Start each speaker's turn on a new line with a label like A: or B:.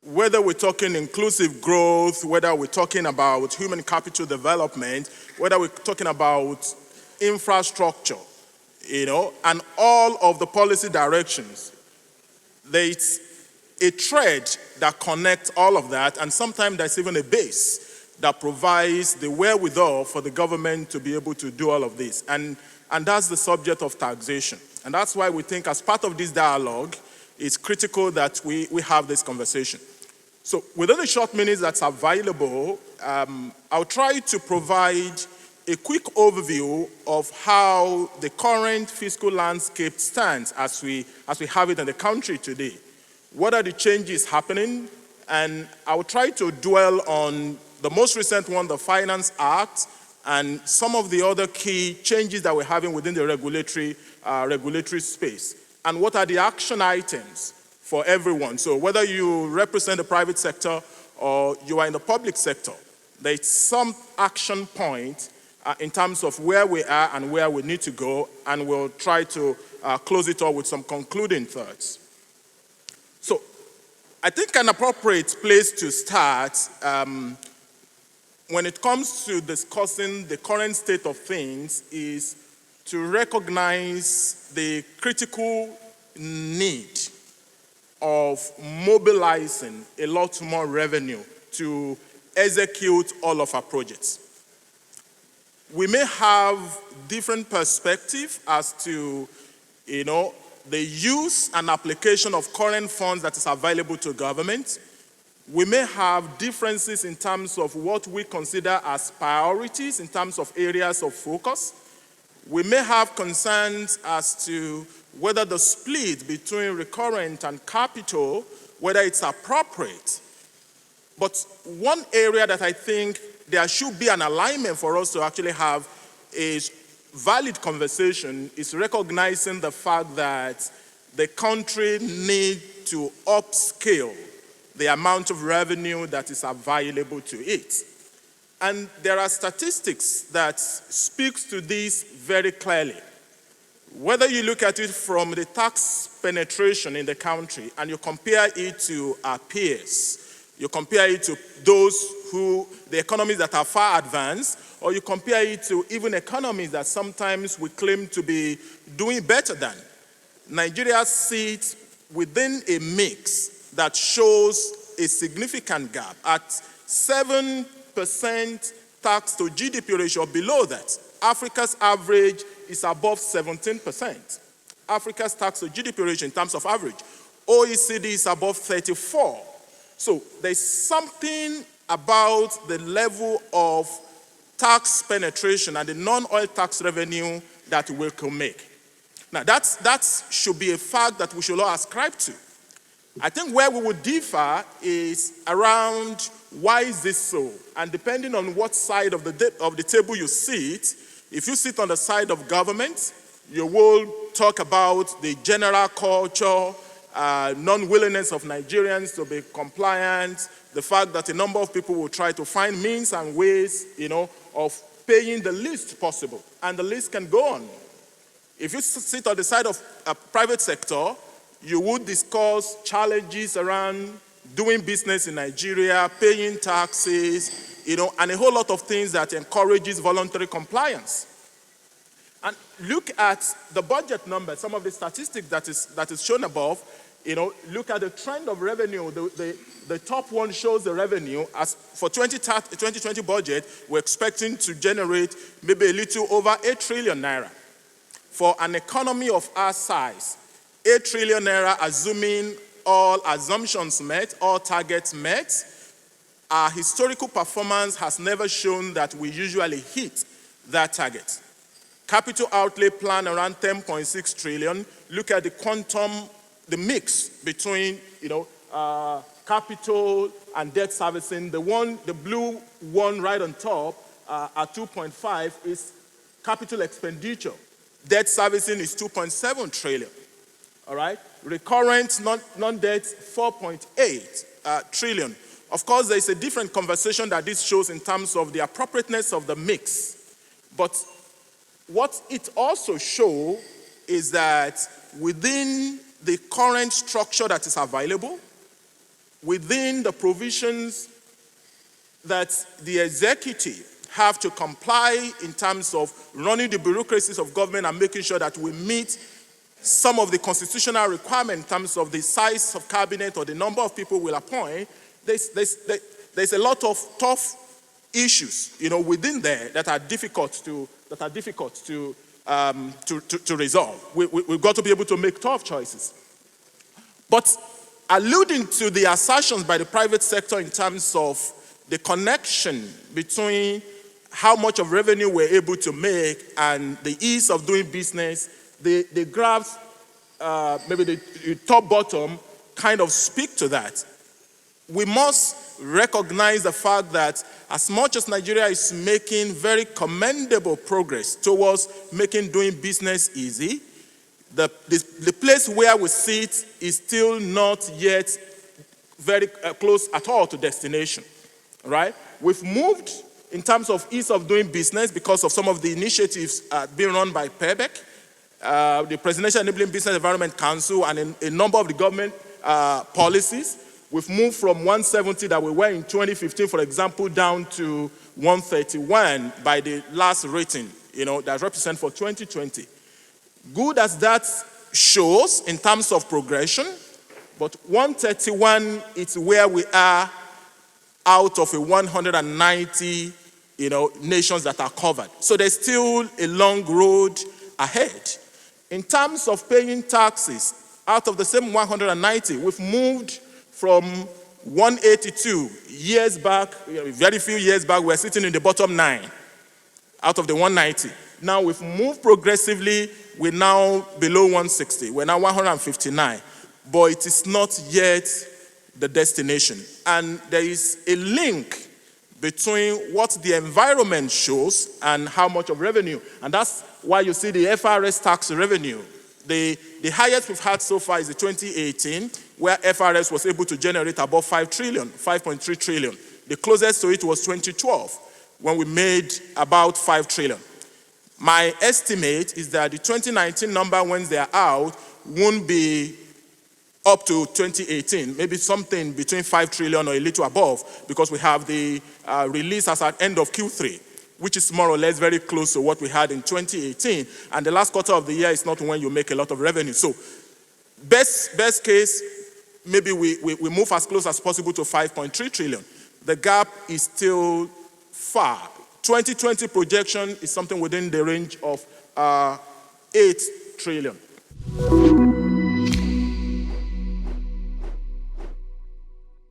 A: Whether we're talking inclusive growth, whether we're talking about human capital development, whether we're talking about infrastructure, and all of the policy directions, there's a thread that connects all of that, and sometimes there's even a base that provides the wherewithal for the government to be able to do all of this. And that's the subject of taxation. And that's why we think as part of this dialogue, it's critical that we have this conversation. So within the short minutes that's available, I'll try to provide a quick overview of how the current fiscal landscape stands as we have it in the country today. What are the changes happening? And I'll try to dwell on the most recent one, the Finance Act, and some of the other key changes that we're having within the regulatory space. And what are the action items for everyone? So whether you represent the private sector or you are in the public sector, there's some action point in terms of where we are and where we need to go, and we'll try to close it all with some concluding thoughts. So I think an appropriate place to start when it comes to discussing the current state of things is to recognize the critical need of mobilizing a lot more revenue to execute all of our projects. We may have different perspective as to, the use and application of current funds that is available to government. We may have differences in terms of what we consider as priorities in terms of areas of focus. We may have concerns as to whether the split between recurrent and capital, whether it's appropriate. But one area that I think there should be an alignment for us to actually have a valid conversation is recognizing the fact that the country needs to upscale the amount of revenue that is available to it. And there are statistics that speaks to this very clearly. Whether you look at it from the tax penetration in the country and you compare it to our peers, you compare it to the economies that are far advanced, or you compare it to even economies that sometimes we claim to be doing better than. Nigeria sits within a mix that shows a significant gap at 7% tax to GDP ratio. Below that, Africa's average is above 17%. Africa's tax to GDP ratio in terms of average. OECD is above 34. So there's something about the level of tax penetration and the non-oil tax revenue that we can make. Now that should be a fact that we should all ascribe to. I think where we would differ is around why is this so? And depending on what side of the table you sit, if you sit on the side of government, you will talk about the general culture, non-willingness of Nigerians to be compliant, the fact that a number of people will try to find means and ways, of paying the least possible. And the list can go on. If you sit on the side of a private sector, you would discuss challenges around doing business in Nigeria, paying taxes, and a whole lot of things that encourages voluntary compliance. And look at the budget numbers, some of the statistics that is shown above. Look at the trend of revenue. The top one shows the revenue. As for 2020 budget, we're expecting to generate maybe a little over 8 trillion naira. For an economy of our size, 8 trillion naira, assuming all assumptions met, all targets met, our historical performance has never shown that we usually hit that target. Capital outlay plan around 10.6 trillion. Look at the quantum, the mix between, capital and debt servicing. The blue one right on top at 2.5 is capital expenditure. Debt servicing is 2.7 trillion. All right? Recurrent non-debt 4.8 trillion. Of course, there is a different conversation that this shows in terms of the appropriateness of the mix. But what it also shows is that within the current structure that is available, within the provisions that the executive have to comply in terms of running the bureaucracies of government and making sure that we meet some of the constitutional requirements in terms of the size of cabinet or the number of people we'll appoint, there's a lot of tough issues, within there that are difficult to resolve. We've got to be able to make tough choices. But alluding to the assertions by the private sector in terms of the connection between how much of revenue we're able to make and the ease of doing business, the graphs, maybe the top bottom, kind of speak to that. We must recognize the fact that as much as Nigeria is making very commendable progress towards making doing business easy, the place where we sit is still not yet very close at all to destination, right? We've moved in terms of ease of doing business because of some of the initiatives being run by PEBEC, the Presidential Enabling Business Environment Council, and a number of the government policies. We've moved from 170 that we were in 2015, for example, down to 131 by the last rating, that represent for 2020. Good as that shows in terms of progression, but 131 is where we are out of a 190, nations that are covered. So there's still a long road ahead. In terms of paying taxes, out of the same 190, we've moved from 182 years back, very few years back, we're sitting in the bottom 9 out of the 190. Now we've moved progressively, we're now below 160, we're now 159, but it is not yet the destination. And there is a link between what the environment shows and how much of revenue. And that's why you see the FRS tax revenue. The highest we've had so far is the 2018, where FRS was able to generate above 5.3 trillion. The closest to it was 2012, when we made about 5 trillion. My estimate is that the 2019 number, when they're out, won't be up to 2018, maybe something between 5 trillion or a little above, because we have the release as at end of Q3, which is more or less very close to what we had in 2018. And the last quarter of the year is not when you make a lot of revenue. So best case, maybe we move as close as possible to 5.3 trillion. The gap is still far. 2020 projection is something within the range of 8 trillion.